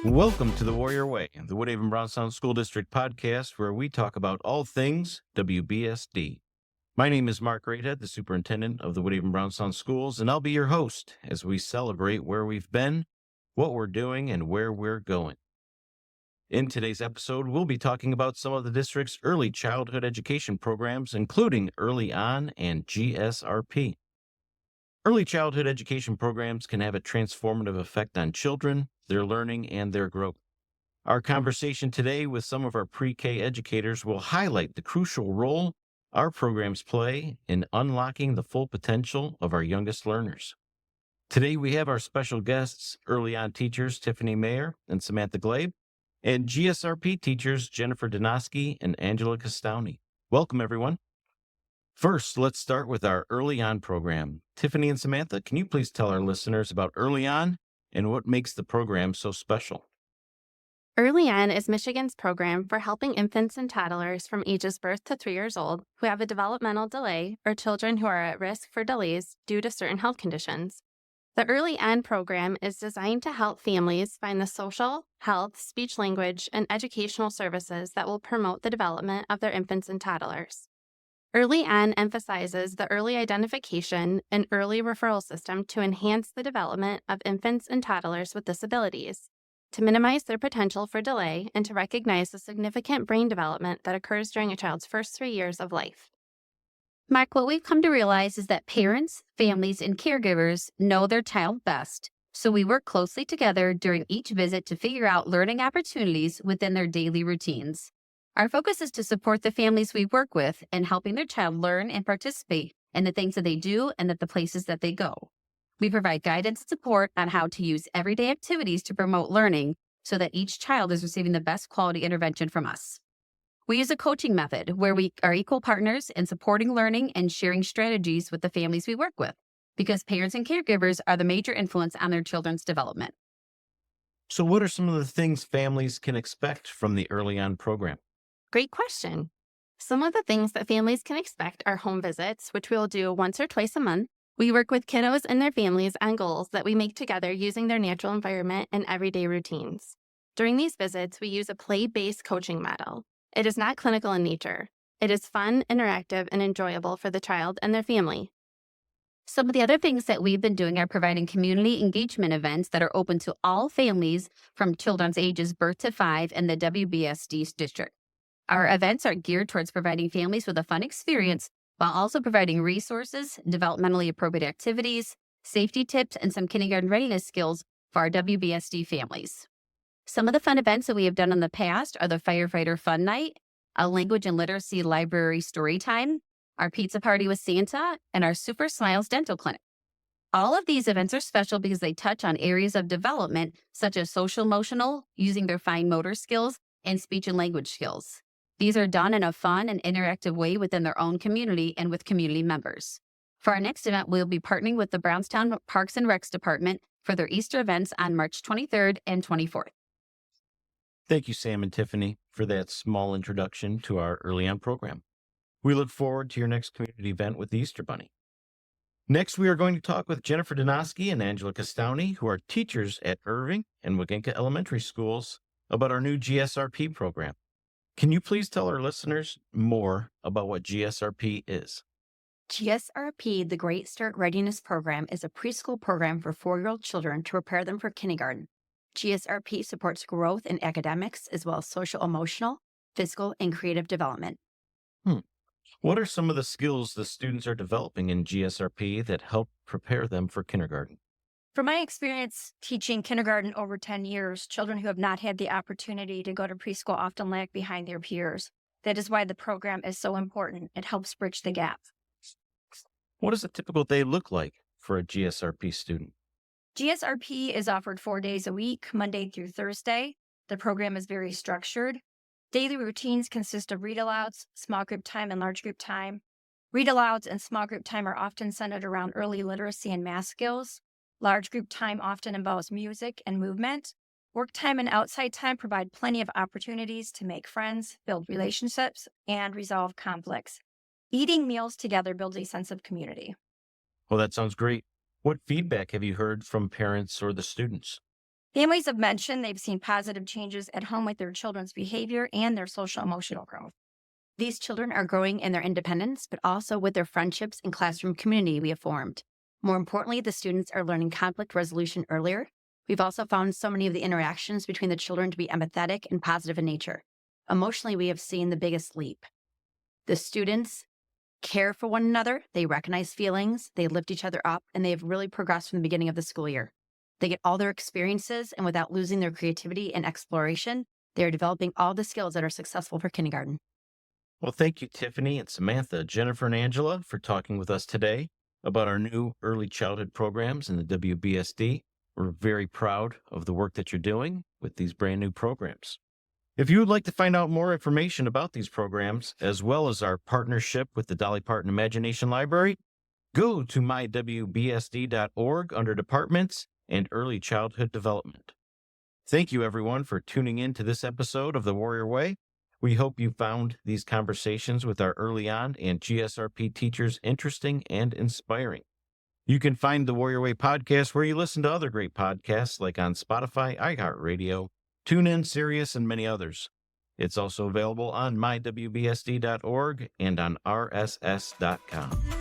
Welcome to The Warrior Way, the Woodhaven-Brownstown School District podcast, where we talk about all things WBSD. My name is Mark Greathead, the Superintendent of the Woodhaven-Brownstown Schools, and I'll be your host as we celebrate where we've been, what we're doing, and where we're going. In today's episode, we'll be talking about some of the district's early childhood education programs, including Early On and GSRP. Early childhood education programs can have a transformative effect on children, their learning, and their growth. Our conversation today with some of our pre-K educators will highlight the crucial role our programs play in unlocking the full potential of our youngest learners. Today, we have our special guests, Early On teachers Tiffany Maier and Samantha Glaab, and GSRP teachers Jennifer Danosky and Angela Kosztowny. Welcome, everyone. First, let's start with our Early On program. Tiffany and Samantha, can you please tell our listeners about Early On and what makes the program so special? Early On is Michigan's program for helping infants and toddlers from ages birth to 3 years old who have a developmental delay or children who are at risk for delays due to certain health conditions. The Early On program is designed to help families find the social, health, speech language, and educational services that will promote the development of their infants and toddlers. Early On emphasizes the early identification and early referral system to enhance the development of infants and toddlers with disabilities, to minimize their potential for delay, and to recognize the significant brain development that occurs during a child's first 3 years of life. Mark, what we've come to realize is that parents, families, and caregivers know their child best, so we work closely together during each visit to figure out learning opportunities within their daily routines. Our focus is to support the families we work with in helping their child learn and participate in the things that they do and at the places that they go. We provide guidance and support on how to use everyday activities to promote learning so that each child is receiving the best quality intervention from us. We use a coaching method where we are equal partners in supporting learning and sharing strategies with the families we work with, because parents and caregivers are the major influence on their children's development. So what are some of the things families can expect from the Early On program? Great question. Some of the things that families can expect are home visits, which we'll do once or twice a month. We work with kiddos and their families on goals that we make together using their natural environment and everyday routines. During these visits, we use a play-based coaching model. It is not clinical in nature. It is fun, interactive, and enjoyable for the child and their family. Some of the other things that we've been doing are providing community engagement events that are open to all families from children's ages birth to 5 in the WBSD district. Our events are geared towards providing families with a fun experience while also providing resources, developmentally appropriate activities, safety tips, and some kindergarten readiness skills for our WBSD families. Some of the fun events that we have done in the past are the Firefighter Fun Night, a language and literacy library story time, our pizza party with Santa, and our Super Smiles Dental Clinic. All of these events are special because they touch on areas of development such as social emotional, using their fine motor skills, and speech and language skills. These are done in a fun and interactive way within their own community and with community members. For our next event, we'll be partnering with the Brownstown Parks and Recs Department for their Easter events on March 23rd and 24th. Thank you, Sam and Tiffany, for that small introduction to our Early On program. We look forward to your next community event with the Easter Bunny. Next, we are going to talk with Jennifer Danosky and Angela Kosztowny, who are teachers at Irving and Waginka Elementary Schools, about our new GSRP program. Can you please tell our listeners more about what GSRP is? GSRP, the Great Start Readiness Program, is a preschool program for 4-year-old children to prepare them for kindergarten. GSRP supports growth in academics as well as social, emotional, physical, and creative development. What are some of the skills the students are developing in GSRP that help prepare them for kindergarten? From my experience teaching kindergarten over 10 years, children who have not had the opportunity to go to preschool often lag behind their peers. That is why the program is so important. It helps bridge the gap. What does a typical day look like for a GSRP student? GSRP is offered 4 days a week, Monday through Thursday. The program is very structured. Daily routines consist of read-alouds, small group time, and large group time. Read-alouds and small group time are often centered around early literacy and math skills. Large group time often involves music and movement. Work time and outside time provide plenty of opportunities to make friends, build relationships, and resolve conflicts. Eating meals together builds a sense of community. Well, that sounds great. What feedback have you heard from parents or the students? Families have mentioned they've seen positive changes at home with their children's behavior and their social emotional growth. These children are growing in their independence, but also with their friendships and classroom community we have formed. More importantly, the students are learning conflict resolution earlier. We've also found so many of the interactions between the children to be empathetic and positive in nature. Emotionally, we have seen the biggest leap. The students care for one another, they recognize feelings, they lift each other up, and they have really progressed from the beginning of the school year. They get all their experiences, and without losing their creativity and exploration, they are developing all the skills that are successful for kindergarten. Well, thank you, Tiffany and Samantha, Jennifer and Angela, for talking with us today about our new early childhood programs in the WBSD. We're very proud of the work that you're doing with these brand new programs. If you would like to find out more information about these programs, as well as our partnership with the Dolly Parton Imagination Library, go to mywbsd.org under Departments and Early Childhood Development. Thank you, everyone, for tuning in to this episode of The Warrior Way. We hope you found these conversations with our Early On and GSRP teachers interesting and inspiring. You can find the Warrior Way podcast where you listen to other great podcasts like on Spotify, iHeartRadio, TuneIn, Sirius, and many others. It's also available on mywbsd.org and on rss.com.